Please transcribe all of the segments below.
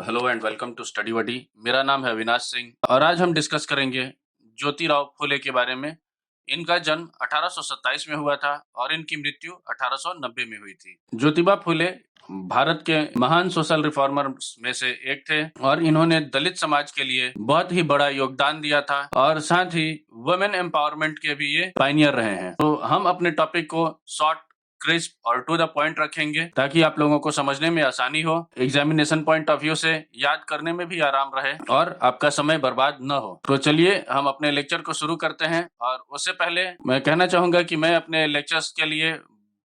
Hello and welcome to Study Buddy. मेरा नाम है अविनाश सिंह और आज हम डिस्कस करेंगे ज्योतिराव फुले के बारे में। इनका जन्म 1827 में हुआ था और इनकी मृत्यु 1890 में हुई थी। ज्योतिबा फुले भारत के महान सोशल रिफॉर्मर्स में से एक थे और इन्होंने दलित समाज के लिए बहुत ही बड़ा योगदान दिया था और साथ ही वुमेन एम्पावरमेंट के भी ये पायनियर रहे हैं। तो हम अपने टॉपिक को शॉर्ट, क्रिस्प और टू द पॉइंट रखेंगे ताकि आप लोगों को समझने में आसानी हो, एग्जामिनेशन पॉइंट ऑफ व्यू से याद करने में भी आराम रहे और आपका समय बर्बाद न हो। तो चलिए हम अपने लेक्चर को शुरू करते हैं। और उससे पहले मैं कहना चाहूंगा कि मैं अपने लेक्चर्स के लिए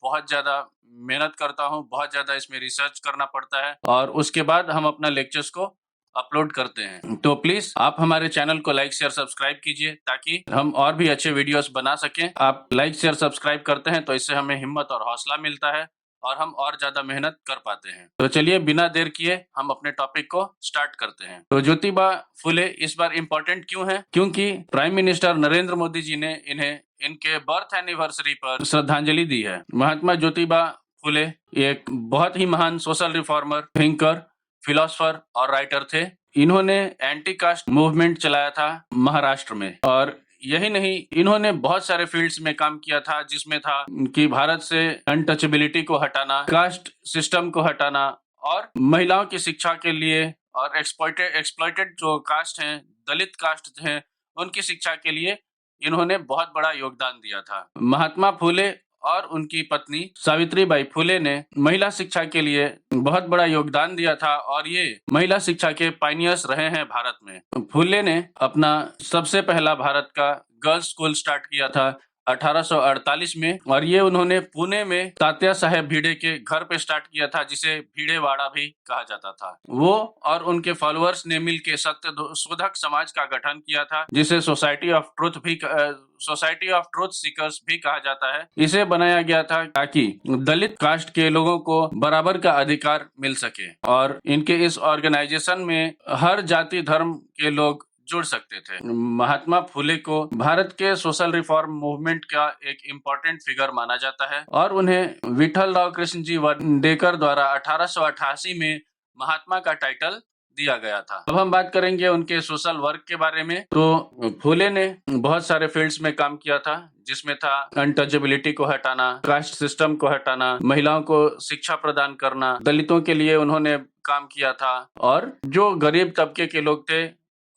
बहुत ज्यादा मेहनत करता हूँ, बहुत ज्यादा इसमें रिसर्च करना पड़ता है और उसके बाद हम अपना लेक्चर्स को अपलोड करते हैं। तो प्लीज आप हमारे चैनल को लाइक शेयर सब्सक्राइब कीजिए ताकि हम और भी अच्छे वीडियोस बना सकें। आप लाइक शेयर सब्सक्राइब करते हैं तो इससे हमें हिम्मत और हौसला मिलता है और हम और ज्यादा मेहनत कर पाते हैं। तो चलिए बिना देर किए हम अपने टॉपिक को स्टार्ट करते हैं। तो ज्योतिबा फुले इस बार इम्पोर्टेंट क्यों है? क्योंकि प्राइम मिनिस्टर नरेंद्र मोदी जी ने इन्हें इनके बर्थ एनिवर्सरी पर श्रद्धांजलि दी है। महात्मा ज्योतिबा फुले एक बहुत ही महान सोशल रिफॉर्मर, थिंकर, फिलोसफर और राइटर थे। इन्होंने एंटी कास्ट मूवमेंट चलाया था महाराष्ट्र में और यही नहीं, इन्होंने बहुत सारे फील्ड्स में काम किया था जिसमें था कि भारत से अनटचेबिलिटी को हटाना, कास्ट सिस्टम को हटाना और महिलाओं की शिक्षा के लिए और एक्सप्लॉइटेड जो कास्ट हैं, दलित कास्ट हैं, उनकी शिक्षा के लिए इन्होंने बहुत बड़ा योगदान दिया था। महात्मा फुले और उनकी पत्नी सावित्रीबाई फुले ने महिला शिक्षा के लिए बहुत बड़ा योगदान दिया था और ये महिला शिक्षा के पायनियर्स रहे हैं भारत में। फुले ने अपना सबसे पहला भारत का गर्ल्स स्कूल स्टार्ट किया था 1848 में और ये उन्होंने पुणे में तात्या साहेब भिड़े के घर पे स्टार्ट किया था, जिसे भिड़ेवाड़ा भी कहा जाता था। वो और उनके फॉलोअर्स ने मिलकर सत्य शोधक समाज का गठन किया था, जिसे सोसाइटी ऑफ ट्रुथ सीकर्स भी कहा जाता है। इसे बनाया गया था ताकि दलित कास्ट के लोगों को बराबर का अधिकार मिल सके और इनके इस ऑर्गेनाइजेशन में हर जाति धर्म के लोग जुड़ सकते थे। महात्मा फुले को भारत के सोशल रिफॉर्म मूवमेंट का एक इम्पोर्टेंट फिगर माना जाता है और उन्हें विठल राव कृष्ण जी वर्डेकर द्वारा 1888 में महात्मा का टाइटल दिया गया था। अब हम बात करेंगे उनके सोशल वर्क के बारे में। तो फुले ने बहुत सारे फील्ड्स में काम किया था, जिसमें था अनटचेबिलिटी को हटाना, कास्ट सिस्टम को हटाना, महिलाओं को शिक्षा प्रदान करना, दलितों के लिए उन्होंने काम किया था और जो गरीब तबके के लोग थे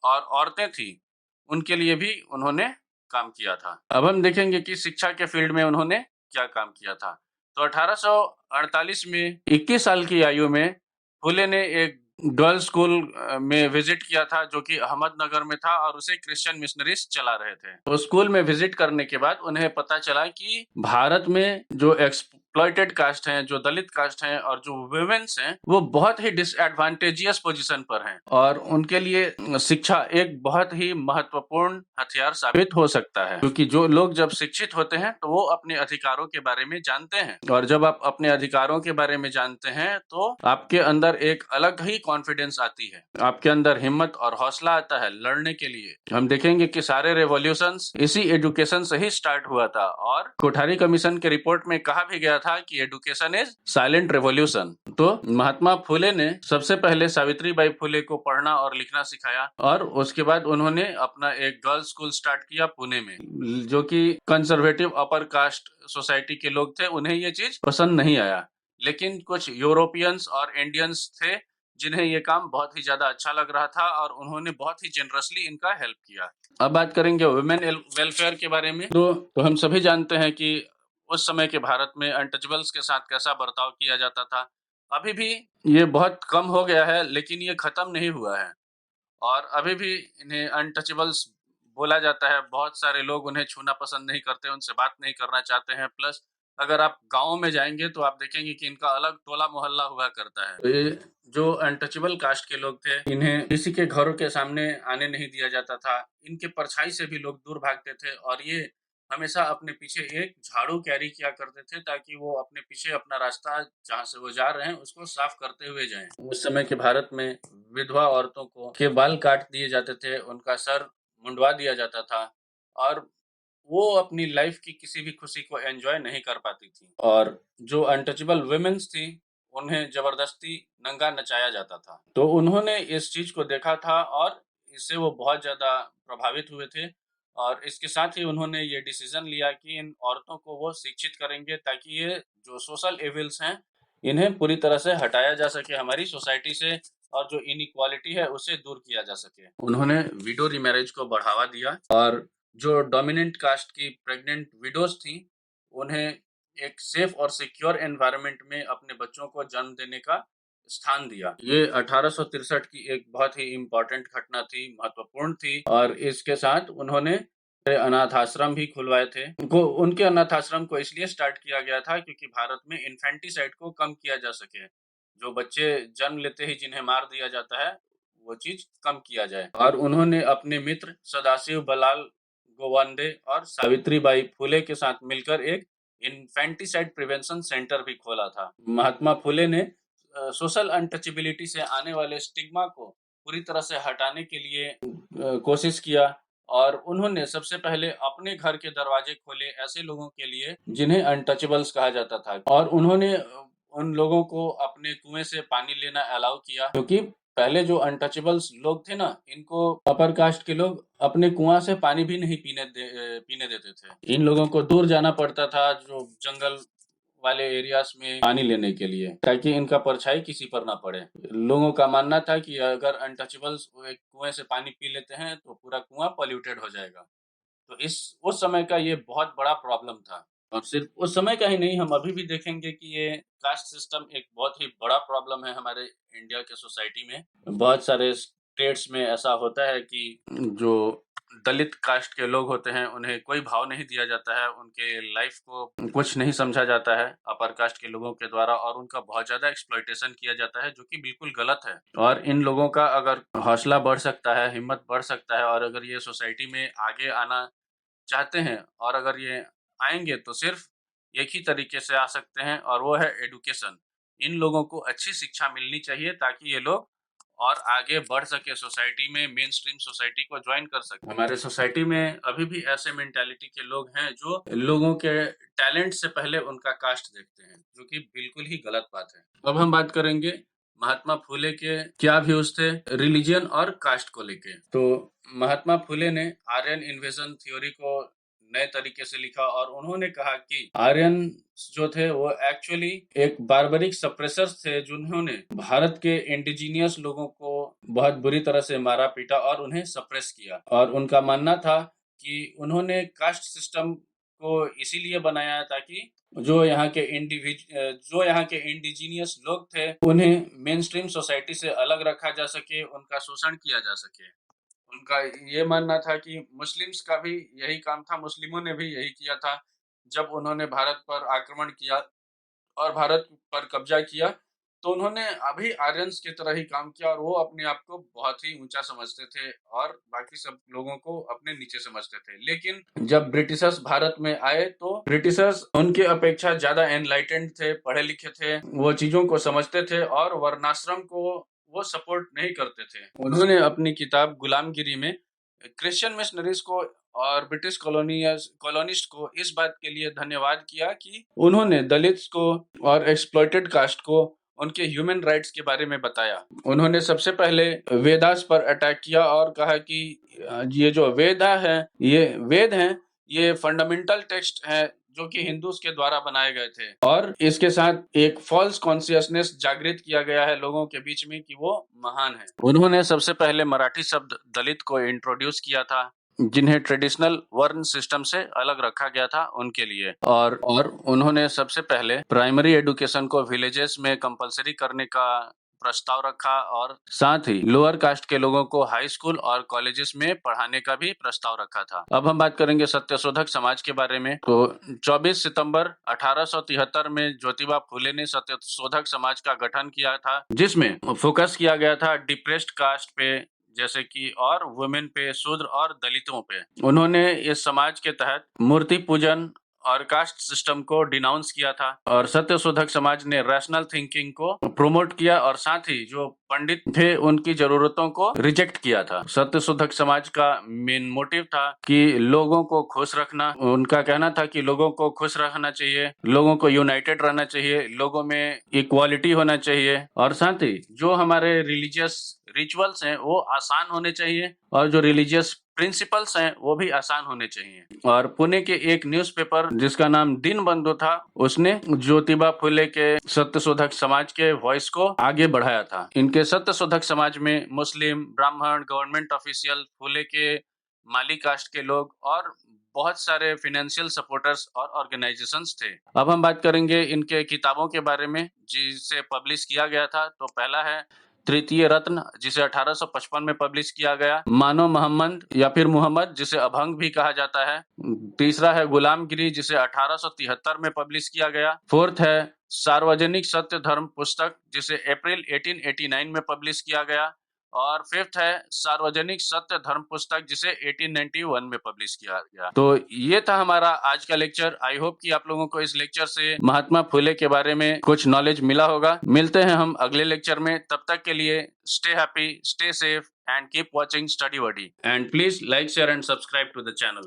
और औरतें थी उनके लिए भी उन्होंने काम किया था। अब हम देखेंगे कि शिक्षा के फील्ड में उन्होंने क्या काम किया था। तो 1848 में 21 साल की आयु में फुले ने एक गर्ल्स स्कूल में विजिट किया था जो कि अहमदनगर में था और उसे क्रिश्चियन मिशनरीज चला रहे थे। तो स्कूल में विजिट करने के बाद उन्हें पता चला कि भारत में जो एक्सप्लॉइटेड कास्ट हैं, जो दलित कास्ट हैं और जो वुमेन्स हैं, वो बहुत ही डिसएडवांटेजियस पोजीशन पर हैं और उनके लिए शिक्षा एक बहुत ही महत्वपूर्ण हथियार साबित हो सकता है। क्योंकि जो लोग जब शिक्षित होते हैं तो वो अपने अधिकारों के बारे में जानते हैं और जब आप अपने अधिकारों के बारे में जानते हैं तो आपके अंदर एक अलग ही कॉन्फिडेंस आती है, आपके अंदर हिम्मत और हौसला आता है लड़ने के लिए। हम देखेंगे कि सारे रेवोल्यूशंस इसी एजुकेशन से ही स्टार्ट हुआ था और कोठारी कमीशन के रिपोर्ट में कहा भी गया था कि एजुकेशन इज साइलेंट रेवोल्यूशन। तो महात्मा फुले ने सबसे पहले सावित्रीबाई फुले को पढ़ना और लिखना सिखाया और उसके बाद उन्होंने अपना एक गर्ल्स स्कूल स्टार्ट किया पुणे में। जो कि कंजर्वेटिव अपर कास्ट सोसाइटी के लोग थे, उन्हें ये चीज पसंद नहीं आया, लेकिन कुछ यूरोपियंस और इंडियंस थे जिन्हें ये काम बहुत ही ज्यादा अच्छा लग रहा था और उन्होंने बहुत ही जेनरसली इनका हेल्प किया। अब बात करेंगे वुमेन वेलफेयर के बारे में। तो हम सभी जानते हैं कि उस समय के भारत में अनटचेबल्स के साथ कैसा बर्ताव किया जाता था। अभी भी ये बहुत कम हो गया है लेकिन ये खत्म नहीं हुआ है और अभी भी इन्हें अनटचेबल्स बोला जाता है। बहुत सारे लोग उन्हें छूना पसंद नहीं करते, उनसे बात नहीं करना चाहते हैं। प्लस अगर आप गाँव में जाएंगे तो आप देखेंगे कि इनका अलग टोला मोहल्ला हुआ करता है। तो ये जो अनटचेबल कास्ट के लोग थे, इन्हें किसी के घरों के सामने आने नहीं दिया जाता था। इनके परछाई से भी लोग दूर भागते थे और ये हमेशा अपने पीछे एक झाड़ू कैरी किया करते थे ताकि वो अपने पीछे अपना रास्ता जहाँ से वो जा रहे हैं उसको साफ करते हुए जाएं। उस समय के भारत में विधवा औरतों को के बाल काट दिए जाते थे, उनका सर मुंडवा दिया जाता था और वो अपनी लाइफ की किसी भी खुशी को एंजॉय नहीं कर पाती थी। और जो अनटचेबल वुमेन्स थी उन्हें जबरदस्ती नंगा नचाया जाता था। तो उन्होंने इस चीज को देखा था और इससे वो बहुत ज्यादा प्रभावित हुए थे और इसके साथ ही उन्होंने ये डिसीजन लिया कि इन औरतों को वो शिक्षित करेंगे ताकि ये जो सोशल एविल्स हैं इन्हें पूरी तरह से हटाया जा सके हमारी सोसाइटी से और जो इनइक्वालिटी है उसे दूर किया जा सके। उन्होंने विडो रिमैरेज को बढ़ावा दिया और जो डोमिनेंट कास्ट की प्रेग्नेंट विडोज थी उन्हें एक सेफ और सिक्योर एनवायरनमेंट में अपने बच्चों को जन्म देने का स्थान दिया। ये 1863 की एक बहुत ही इम्पोर्टेंट घटना थी, महत्वपूर्ण थी और इसके साथ उन्होंने अनाथ आश्रम भी खुलवाए थे। उनके अनाथ आश्रम को इसलिए स्टार्ट किया गया था क्योंकि भारत में इन्फेंटिसाइड को कम किया जा सके। जो बच्चे जन्म लेते ही जिन्हें मार दिया जाता है, वो चीज कम किया जाए। और उन्होंने अपने मित्र सदाशिव बलाल गोवंदे और सावित्रीबाई फुले के साथ मिलकर एक इन्फेंटिसाइड प्रिवेंशन सेंटर भी खोला था। महात्मा फुले ने सोशल अनटचेबिलिटी से आने वाले स्टिग्मा को पूरी तरह से हटाने के लिए कोशिश किया और उन्होंने सबसे पहले अपने घर के दरवाजे खोले ऐसे लोगों के लिए जिन्हें अनटचेबल्स कहा जाता था और उन्होंने उन लोगों को अपने कुएं से पानी लेना अलाउ किया क्योंकि पहले जो अनटचेबल्स लोग थे ना इनको अपर कास्ट के लोग अपने कुआं से पानी भी नहीं पीने देते थे। इन लोगों को दूर जाना पड़ता था जो जंगल वाले एरियाज में पानी लेने के लिए ताकि इनका परछाई किसी पर ना पड़े। लोगों का मानना था कि अगर अनटचेबल्स कुएं से पानी पी लेते हैं तो पूरा कुआं पॉल्यूटेड हो जाएगा। तो उस समय का ये बहुत बड़ा प्रॉब्लम था और सिर्फ उस समय का ही नहीं हम अभी भी देखेंगे कि ये कास्ट सिस्टम एक बहुत ही बड़ा प्रॉब्लम है हमारे इंडिया के सोसाइटी में। बहुत सारे स्टेट्स में ऐसा होता है कि जो दलित कास्ट के लोग होते हैं उन्हें कोई भाव नहीं दिया जाता है, उनके लाइफ को कुछ नहीं समझा जाता है अपर कास्ट के लोगों के द्वारा और उनका बहुत ज्यादा एक्सप्लॉइटेशन किया जाता है जो कि बिल्कुल गलत है। और इन लोगों का अगर हौसला बढ़ सकता है, हिम्मत बढ़ सकता है और अगर ये सोसाइटी में आगे आना चाहते हैं और अगर ये आएंगे तो सिर्फ एक ही तरीके से आ सकते हैं और वो है एडुकेशन। इन लोगों को अच्छी शिक्षा मिलनी चाहिए ताकि ये लोग और आगे बढ़ सके सोसाइटी में, मेन स्ट्रीम सोसाइटी को ज्वाइन कर सके। हमारे सोसाइटी में अभी भी ऐसे मेंटालिटी के लोग हैं जो लोगों के टैलेंट से पहले उनका कास्ट देखते हैं जो कि बिल्कुल ही गलत बात है। अब हम बात करेंगे महात्मा फुले के क्या व्यूज थे रिलीजन और कास्ट को लेके। तो महात्मा फुले ने आर्यन इन्वेजन थ्योरी को नए तरीके से लिखा और उन्होंने कहा कि आर्यन जो थे वो एक्चुअली एक बार्बरिक सप्रेसर्स थे जिन्होंने भारत के इंडिजीनियस लोगों को बहुत बुरी तरह से मारा पीटा और उन्हें सप्रेस किया। और उनका मानना था कि उन्होंने कास्ट सिस्टम को इसीलिए बनाया ताकि जो यहाँ के इंडिजीनियस लोग थे उन्हें मेन स्ट्रीम सोसाइटी से अलग रखा जा सके, उनका शोषण किया जा सके। उनका ये मानना था कि मुस्लिम्स का भी यही काम था, मुस्लिमों ने भी यही किया था जब उन्होंने भारत पर आक्रमण किया और भारत पर कब्जा किया तो उन्होंने अभी आर्यंस की तरह ही काम किया और वो अपने आप को बहुत ही ऊंचा समझते थे और बाकी सब लोगों को अपने नीचे समझते थे। लेकिन जब ब्रिटिशर्स भारत में आए तो ब्रिटिशर्स उनके अपेक्षा ज्यादा एनलाइटेंड थे, पढ़े लिखे थे, वो चीजों को समझते थे और वर्णाश्रम को वो सपोर्ट नहीं करते थे। उन्होंने अपनी किताब गुलामगिरी में क्रिश्चियन मिशनरीज को और ब्रिटिश कॉलोनिस्ट को इस बात के लिए धन्यवाद किया कि उन्होंने दलित्स को और एक्सप्लॉइटेड कास्ट को उनके ह्यूमन राइट्स के बारे में बताया। उन्होंने सबसे पहले वेदास पर अटैक किया और कहा कि ये जो वेद हैं ये फंडामेंटल टेक्स्ट है जो कि हिंदूज के द्वारा बनाए गए थे और इसके साथ एक फॉल्स कॉन्शियसनेस जागृत किया गया है लोगों के बीच में कि वो महान है। उन्होंने सबसे पहले मराठी शब्द दलित को इंट्रोड्यूस किया था जिन्हें ट्रेडिशनल वर्ण सिस्टम से अलग रखा गया था उनके लिए और उन्होंने सबसे पहले प्राइमरी एजुकेशन को विलेजेस में कंपलसरी करने का प्रस्ताव रखा और साथ ही लोअर कास्ट के लोगों को हाई स्कूल और कॉलेजेस में पढ़ाने का भी प्रस्ताव रखा था। अब हम बात करेंगे सत्यशोधक समाज के बारे में। तो 24 सितंबर 1873 में ज्योतिबा फुले ने सत्यशोधक समाज का गठन किया था जिसमें फोकस किया गया था डिप्रेस्ड कास्ट पे जैसे कि और वुमेन पे, शूद्र और दलितों पे। उन्होंने इस समाज के तहत मूर्ति पूजन और कास्ट सिस्टम को डिनाउंस किया था और सत्यशोधक समाज ने रैशनल थिंकिंग को प्रमोट किया और साथ ही जो पंडित थे उनकी जरूरतों को रिजेक्ट किया था। सत्यशोधक समाज का मेन मोटिव था कि लोगों को खुश रखना। उनका कहना था कि लोगों को खुश रखना चाहिए, लोगों को यूनाइटेड रहना चाहिए, लोगों में इक्वालिटी होना चाहिए और साथ ही जो हमारे रिलीजियस रिचुअल्स हैं वो आसान होने चाहिए और जो रिलीजियस प्रिंसिपल्स हैं वो भी आसान होने चाहिए। और पुणे के एक न्यूज़पेपर जिसका नाम दिनबंधु था, उसने ज्योतिबा फुले के सत्यशोधक समाज के वॉइस को आगे बढ़ाया था। इनके सत्यशोधक समाज में मुस्लिम, ब्राह्मण, गवर्नमेंट ऑफिशियल, फुले के माली कास्ट के लोग और बहुत सारे फाइनेंशियल सपोर्टर्स और ऑर्गेनाइजेशंस थे। अब हम बात करेंगे इनके किताबों के बारे में जिसे पब्लिश किया गया था। तो पहला है तृतीय रत्न, जिसे 1855 में पब्लिश किया गया। मानो मोहम्मद या फिर मोहम्मद, जिसे अभंग भी कहा जाता है। तीसरा है गुलामगिरी, जिसे 1873 में पब्लिश किया गया। फोर्थ है सार्वजनिक सत्य धर्म पुस्तक, जिसे अप्रैल 1889 में पब्लिश किया गया। और फिफ्थ है सार्वजनिक सत्य धर्म पुस्तक, जिसे 1891 में पब्लिश किया गया। तो ये था हमारा आज का लेक्चर। आई होप कि आप लोगों को इस लेक्चर से महात्मा फुले के बारे में कुछ नॉलेज मिला होगा। मिलते हैं हम अगले लेक्चर में, तब तक के लिए stay happy, stay safe and keep watching Study Buddy, and please like, share and subscribe to the channel.